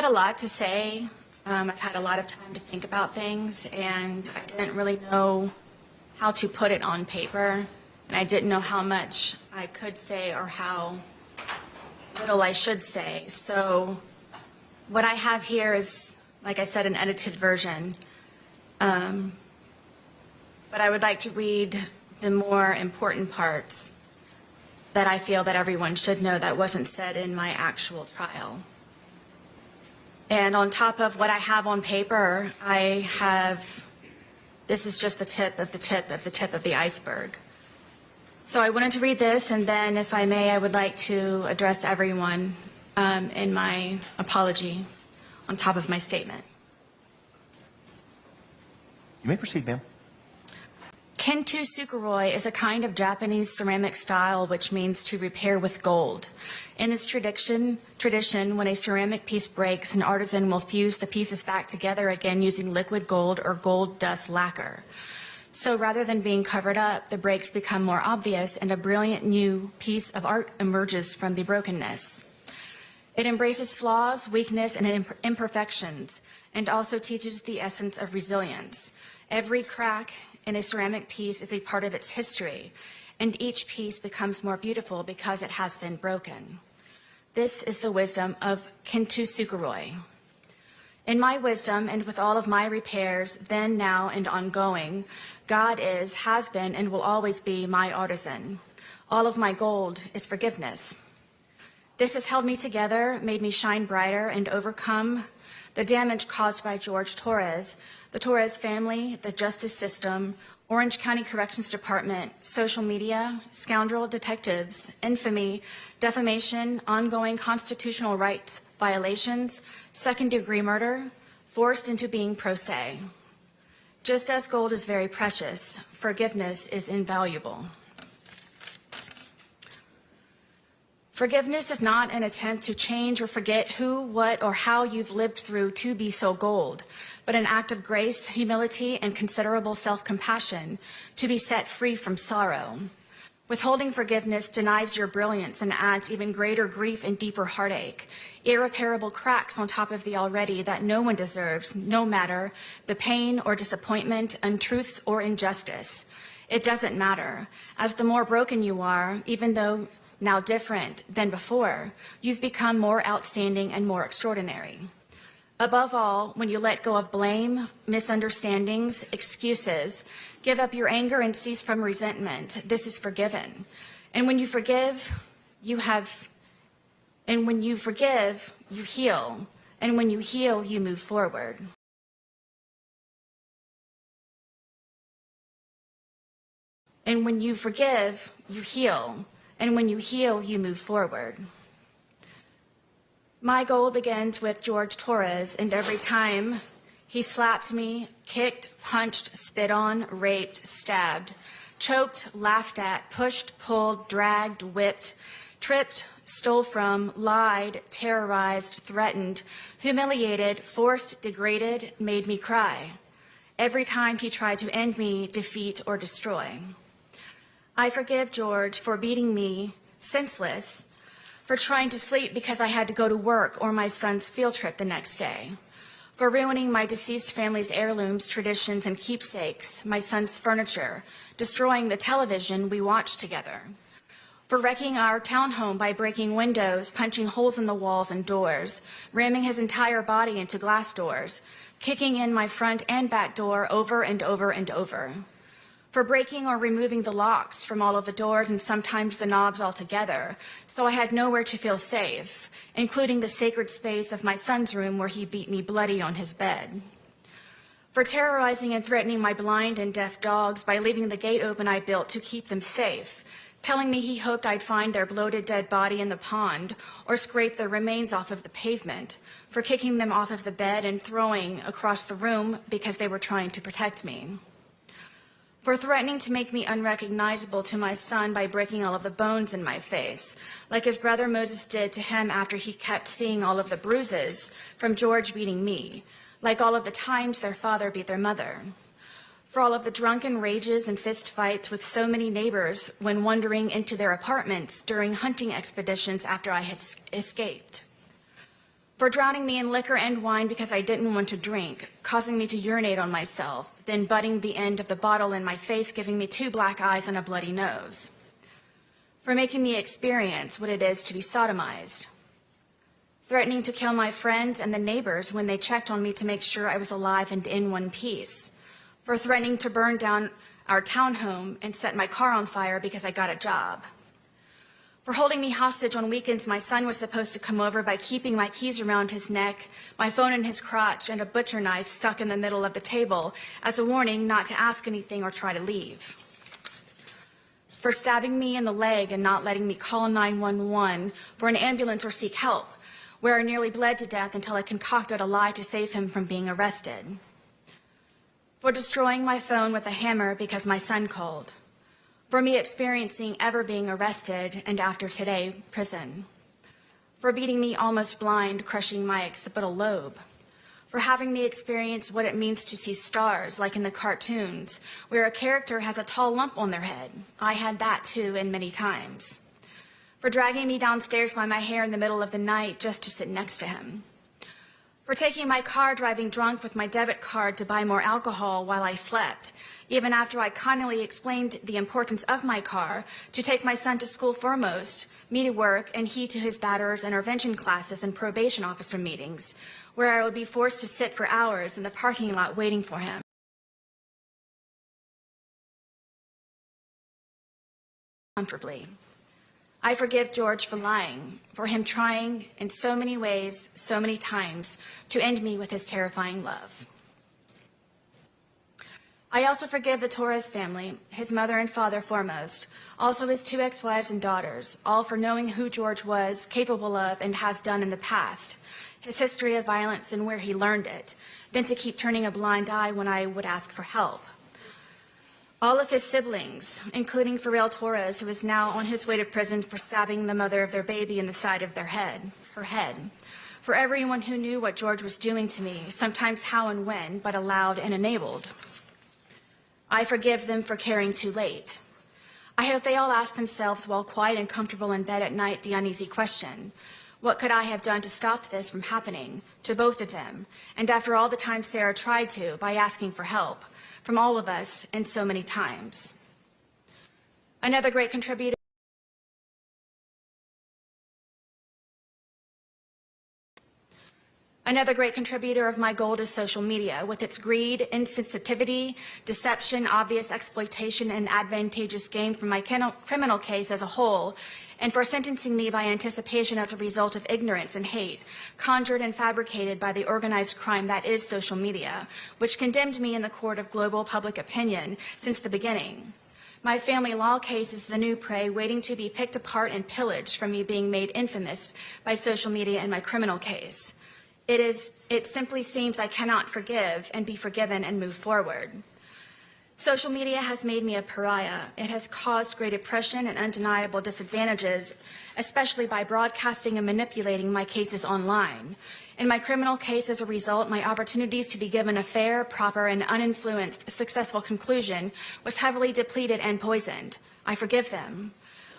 had a lot to say. I've had a lot of time to think about things, and I didn't really know how to put it on paper, and I didn't know how much I could say or how little I should say. So what I have here is, like I said, an edited version. But I would like to read the more important parts that I feel that everyone should know that wasn't said in my actual trial. And on top of what I have on paper, I have, this is just the tip of the tip of the tip of the iceberg. So I wanted to read this, and then, if I may, I would like to address everyone in my apology on top of my statement. You may proceed, ma'am. Kintsugi is a kind of Japanese ceramic style which means to repair with gold. In this tradition, when a ceramic piece breaks, an artisan will fuse the pieces back together again using liquid gold or gold dust lacquer. So rather than being covered up, the breaks become more obvious and a brilliant new piece of art emerges from the brokenness. It embraces flaws, weakness, and imperfections, and also teaches the essence of resilience. Every crack in a ceramic piece is a part of its history, and each piece becomes more beautiful because it has been broken. This is the wisdom of Kintsugi. In my wisdom, and with all of my repairs, then, now, and ongoing, God is, has been, and will always be my artisan. All of my gold is forgiveness. This has held me together, made me shine brighter, and overcome the damage caused by George Torres, the Torres family, the justice system, Orange County Corrections Department, social media, scoundrel detectives, infamy, defamation, ongoing constitutional rights violations, second-degree murder, forced into being pro se. Just as gold is very precious, forgiveness is invaluable. Forgiveness is not an attempt to change or forget who, what, or how you've lived through to be so gold, but an act of grace, humility, and considerable self-compassion to be set free from sorrow. Withholding forgiveness denies your brilliance and adds even greater grief and deeper heartache, irreparable cracks on top of the already that no one deserves, no matter the pain or disappointment, untruths or injustice. It doesn't matter, as the more broken you are, even though now different than before, you've become more outstanding and more extraordinary. Above all, when you let go of blame, misunderstandings, excuses, give up your anger and cease from resentment, this is forgiven. And when you forgive, you have, and when you forgive, you heal. And when you heal, you move forward. And when you forgive, you heal. And when you heal, you move forward. My goal begins with George Torres, and every time he slapped me, kicked, punched, spit on, raped, stabbed, choked, laughed at, pushed, pulled, dragged, whipped, tripped, stole from, lied, terrorized, threatened, humiliated, forced, degraded, made me cry. Every time he tried to end me, defeat, or destroy. I forgive George for beating me senseless, for trying to sleep because I had to go to work or my son's field trip the next day, for ruining my deceased family's heirlooms, traditions, and keepsakes, my son's furniture, destroying the television we watched together, for wrecking our townhome by breaking windows, punching holes in the walls and doors, ramming his entire body into glass doors, kicking in my front and back door over and over and over, for breaking or removing the locks from all of the doors and sometimes the knobs altogether, so I had nowhere to feel safe, including the sacred space of my son's room where he beat me bloody on his bed. For terrorizing and threatening my blind and deaf dogs by leaving the gate open I built to keep them safe, telling me he hoped I'd find their bloated dead body in the pond or scrape their remains off of the pavement, for kicking them off of the bed and throwing across the room because they were trying to protect me, for threatening to make me unrecognizable to my son by breaking all of the bones in my face, like his brother Moses did to him after he kept seeing all of the bruises from George beating me, like all of the times their father beat their mother, for all of the drunken rages and fist fights with so many neighbors when wandering into their apartments during hunting expeditions after I had escaped, for drowning me in liquor and wine because I didn't want to drink, causing me to urinate on myself, then butting the end of the bottle in my face, giving me 2 black eyes and a bloody nose, for making me experience what it is to be sodomized, threatening to kill my friends and the neighbors when they checked on me to make sure I was alive and in one piece, for threatening to burn down our townhome and set my car on fire because I got a job, for holding me hostage on weekends my son was supposed to come over by keeping my keys around his neck, my phone in his crotch, and a butcher knife stuck in the middle of the table as a warning not to ask anything or try to leave, for stabbing me in the leg and not letting me call 911 for an ambulance or seek help, where I nearly bled to death until I concocted a lie to save him from being arrested, for destroying my phone with a hammer because my son called, for me experiencing ever being arrested and after today, prison, for beating me almost blind, crushing my occipital lobe, for having me experience what it means to see stars like in the cartoons where a character has a tall lump on their head. I had that too, and many times, for dragging me downstairs by my hair in the middle of the night just to sit next to him, for taking my car driving drunk with my debit card to buy more alcohol while I slept, even after I kindly explained the importance of my car to take my son to school foremost, me to work, and he to his batterers intervention classes and probation officer meetings, where I would be forced to sit for hours in the parking lot waiting for him. Comfortably. I forgive George for lying, for him trying in so many ways, so many times, to end me with his terrifying love. I also forgive the Torres family, his mother and father foremost, also his 2 ex-wives and daughters, all for knowing who George was capable of and has done in the past, his history of violence and where he learned it, then to keep turning a blind eye when I would ask for help. All of his siblings, including Farrell Torres, who is now on his way to prison for stabbing the mother of their baby in the side of her head. For everyone who knew what George was doing to me, sometimes how and when, but allowed and enabled. I forgive them for caring too late. I hope they all ask themselves while quiet and comfortable in bed at night the uneasy question, what could I have done to stop this from happening to both of them? And after all the time Sarah tried to, by asking for help from all of us and so many times. Another great contributor of my gold is social media, with its greed, insensitivity, deception, obvious exploitation, and advantageous gain from my criminal case as a whole, and for sentencing me by anticipation as a result of ignorance and hate, conjured and fabricated by the organized crime that is social media, which condemned me in the court of global public opinion since the beginning. My family law case is the new prey waiting to be picked apart and pillaged from me being made infamous by social media in my criminal case. It simply seems I cannot forgive and be forgiven and move forward. Social media has made me a pariah. It has caused great oppression and undeniable disadvantages, especially by broadcasting and manipulating my cases online. In my criminal case, as a result, my opportunities to be given a fair, proper, and uninfluenced, successful conclusion was heavily depleted and poisoned. I forgive them.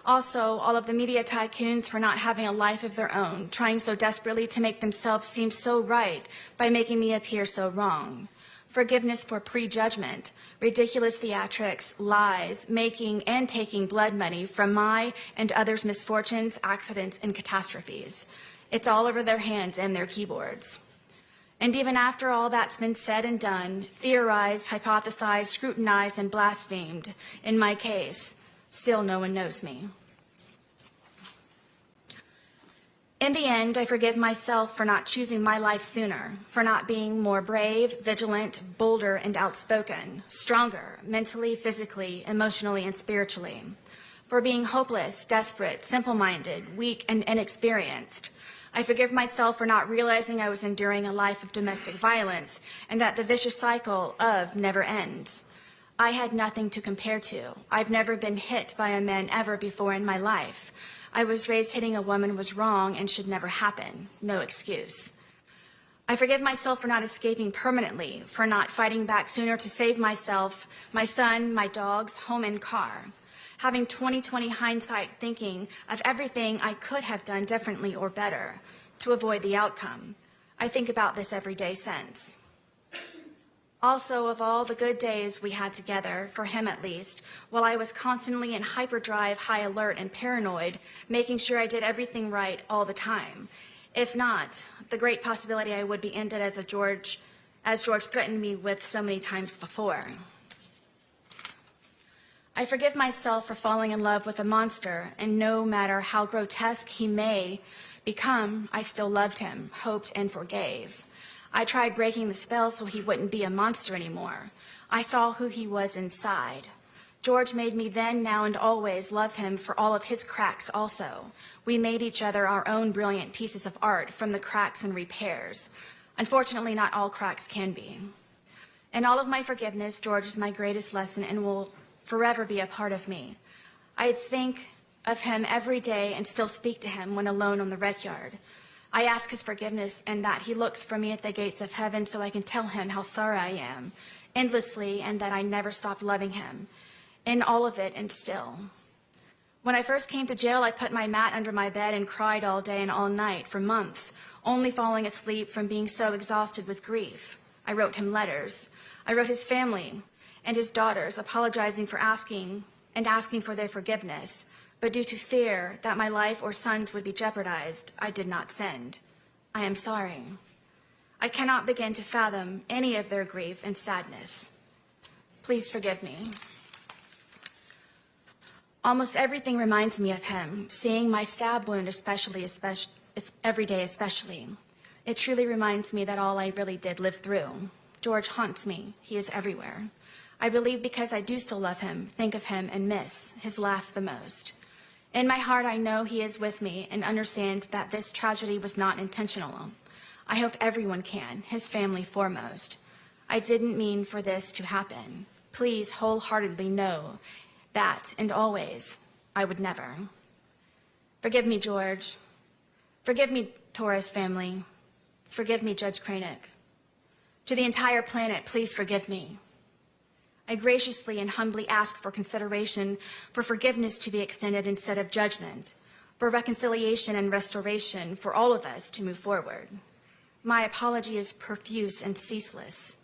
Also, all of the media tycoons for not having a life of their own, trying so desperately to make themselves seem so right by making me appear so wrong. Forgiveness for prejudgment, ridiculous theatrics, lies, making and taking blood money from my and others' misfortunes, accidents, and catastrophes. It's all over their hands and their keyboards. And even after all that's been said and done, theorized, hypothesized, scrutinized, and blasphemed, in my case, still no one knows me. In the end, I forgive myself for not choosing my life sooner, for not being more brave, vigilant, bolder, and outspoken, stronger, mentally, physically, emotionally, and spiritually, for being hopeless, desperate, simple-minded, weak, and inexperienced. I forgive myself for not realizing I was enduring a life of domestic violence and that the vicious cycle of never ends. I had nothing to compare to. I've never been hit by a man ever before in my life. I was raised hitting a woman was wrong and should never happen. No excuse. I forgive myself for not escaping permanently, for not fighting back sooner to save myself, my son, my dogs, home, and car. Having 20/20 hindsight thinking of everything I could have done differently or better. to avoid the outcome. I think about this every day since. Also, of all the good days we had together, for him at least, while I was constantly in hyperdrive, high alert, and paranoid, making sure I did everything right all the time. If not, the great possibility I would be ended as George threatened me with so many times before. I forgive myself for falling in love with a monster, and no matter how grotesque he may become, I still loved him, hoped, and forgave. I tried breaking the spell so he wouldn't be a monster anymore. I saw who he was inside. George made me then, now, and always love him for all of his cracks also. We made each other our own brilliant pieces of art from the cracks and repairs. Unfortunately, not all cracks can be. In all of my forgiveness, George is my greatest lesson and will forever be a part of me. I think of him every day and still speak to him when alone on the rec yard. I ask his forgiveness and that he looks for me at the gates of heaven so I can tell him how sorry I am, endlessly, and that I never stopped loving him. In all of it and still. When I first came to jail, I put my mat under my bed and cried all day and all night for months, only falling asleep from being so exhausted with grief. I wrote him letters. I wrote his family and his daughters, apologizing for asking for their forgiveness. But due to fear that my life or sons would be jeopardized, I did not send. I am sorry. I cannot begin to fathom any of their grief and sadness. Please forgive me. Almost everything reminds me of him, seeing my stab wound every day especially. It truly reminds me that all I really did live through. George haunts me. He is everywhere. I believe because I do still love him, think of him, and miss his laugh the most. In my heart, I know he is with me and understands that this tragedy was not intentional. I hope everyone can, his family foremost. I didn't mean for this to happen. Please wholeheartedly know that, and always, I would never. Forgive me, George. Forgive me, Torres family. Forgive me, Judge Cranick. To the entire planet, please forgive me. I graciously and humbly ask for consideration, for forgiveness to be extended instead of judgment, for reconciliation and restoration for all of us to move forward. My apology is profuse and ceaseless.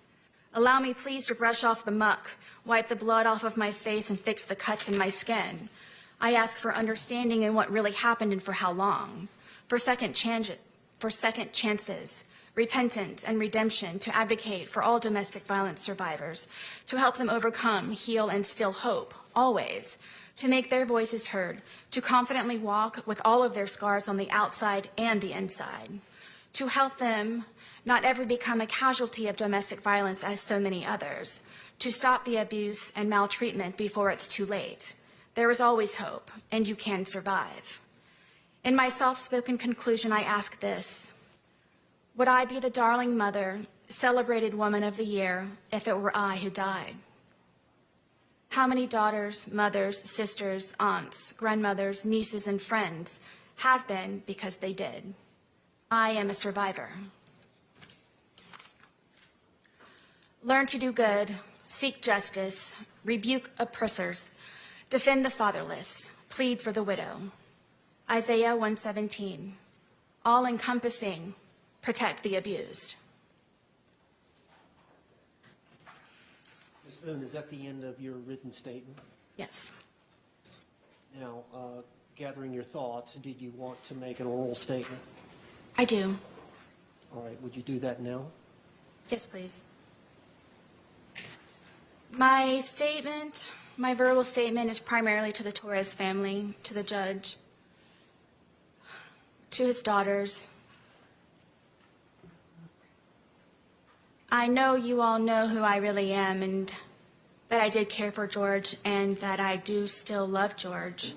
Allow me, please, to brush off the muck, wipe the blood off of my face, and fix the cuts in my skin. I ask for understanding in what really happened and for how long, for second chances, repentance, and redemption, to advocate for all domestic violence survivors, to help them overcome, heal, and still hope, always, to make their voices heard, to confidently walk with all of their scars on the outside and the inside, to help them not ever become a casualty of domestic violence as so many others, to stop the abuse and maltreatment before it's too late. There is always hope, and you can survive. In my soft-spoken conclusion, I ask this: would I be the darling mother, celebrated woman of the year, if it were I who died? How many daughters, mothers, sisters, aunts, grandmothers, nieces, and friends have been because they did? I am a survivor. Learn to do good, seek justice, rebuke oppressors, defend the fatherless, plead for the widow. Isaiah 1:17, all-encompassing, protect the abused. Ms. Boone, is that the end of your written statement? Yes. Now, gathering your thoughts, did you want to make an oral statement? I do. All right, would you do that now? Yes, please. My statement, my verbal statement, is primarily to the Torres family, to the judge, to his daughters. I know you all know who I really am, and that I did care for George, and that I do still love George.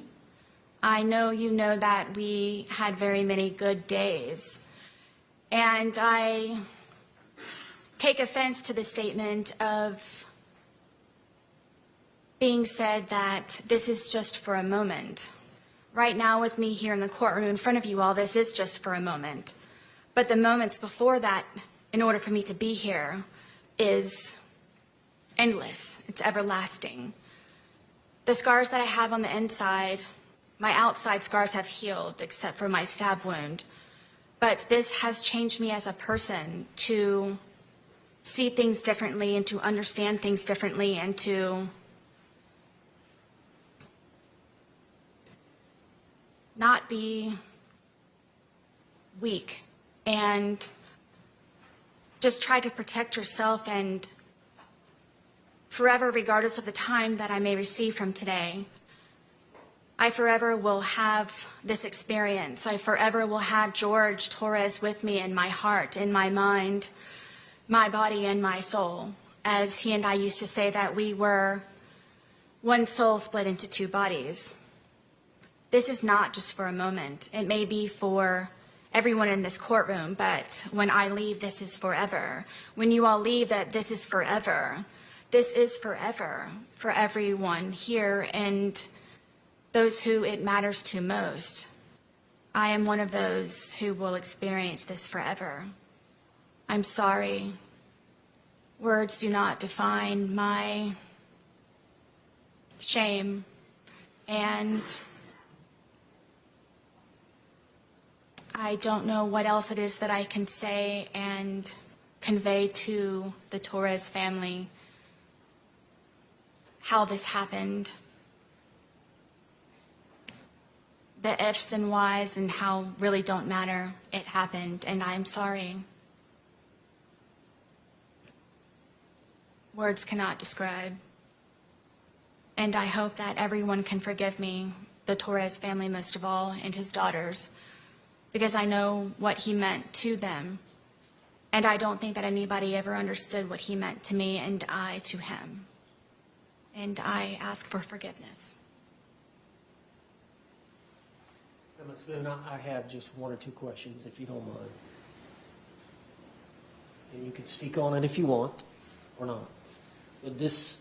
I know you know that we had very many good days, and I take offense to the statement of being said that this is just for a moment. Right now with me here in the courtroom in front of you all, this is just for a moment. But the moments before that, in order for me to be here, is endless. It's everlasting. The scars that I have on the inside, my outside scars have healed, except for my stab wound. But this has changed me as a person to see things differently and to understand things differently and to not be weak and just try to protect yourself and forever, regardless of the time that I may receive from today, I forever will have this experience. I forever will have George Torres with me in my heart, in my mind, my body, and my soul. As he and I used to say that we were one soul split into two bodies. This is not just for a moment. It may be for everyone in this courtroom, but when I leave, this is forever. When you all leave, that this is forever. This is forever for everyone here and those who it matters to most. I am one of those who will experience this forever. I'm sorry. Words do not define my shame, and I don't know what else it is that I can say and convey to the Torres family how this happened. The ifs and whys and how really don't matter. It happened, and I'm sorry. Words cannot describe. And I hope that everyone can forgive me, the Torres family most of all, and his daughters, because I know what he meant to them. And I don't think that anybody ever understood what he meant to me and I to him. And I ask for forgiveness. Ms. Boone, I have just one or two questions, if you don't mind. And you can speak on it if you want or not. But this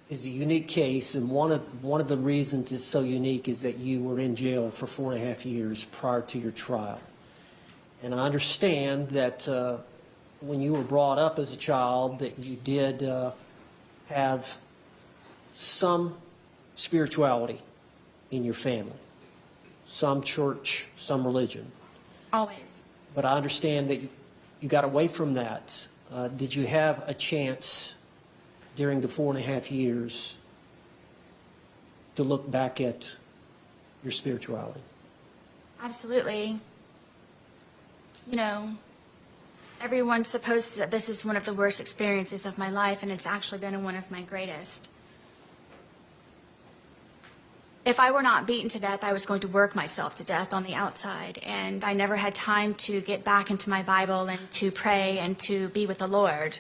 is a unique case, and one of the reasons it's so unique is that you were in jail for 4.5 years prior to your trial. And I understand that when you were brought up as a child that you did have some spirituality in your family, some church, some religion. Always. But I understand that you got away from that. Did you have a chance during the 4.5 years to look back at your spirituality? Absolutely. You know, everyone supposes that this is one of the worst experiences of my life, and it's actually been one of my greatest. If I were not beaten to death, I was going to work myself to death on the outside, and I never had time to get back into my Bible and to pray and to be with the Lord.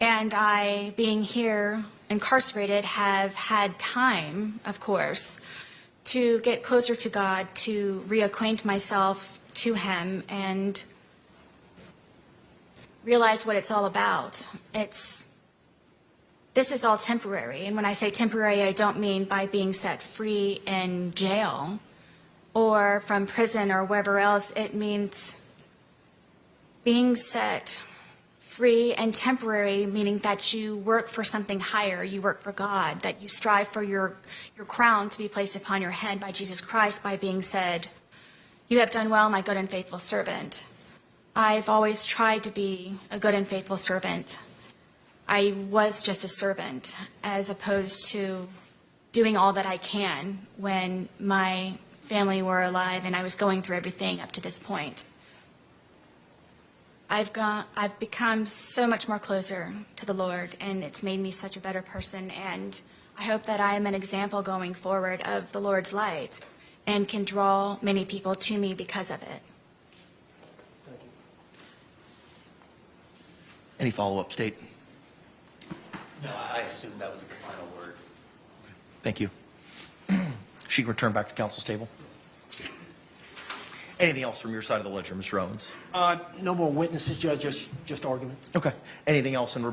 And I, being here incarcerated, have had time, of course, to get closer to God, to reacquaint myself to Him and realize what it's all about. This is all temporary, and when I say temporary, I don't mean by being set free in jail or from prison or wherever else. It means being set free and temporary, meaning that you work for something higher, you work for God, that you strive for your crown to be placed upon your head by Jesus Christ by being said, "You have done well, my good and faithful servant." I've always tried to be a good and faithful servant. I was just a servant as opposed to doing all that I can when my family were alive and I was going through everything up to this point. I've become so much more closer to the Lord, and it's made me such a better person, and I hope that I am an example going forward of the Lord's light and can draw many people to me because of it. Thank you. Any follow-up, State? No, I assume that was the final word. Thank you. She can return back to council's table. Anything else from your side of the ledger, Mr. Owens? No more witnesses, Judge, just arguments. Okay. Anything else in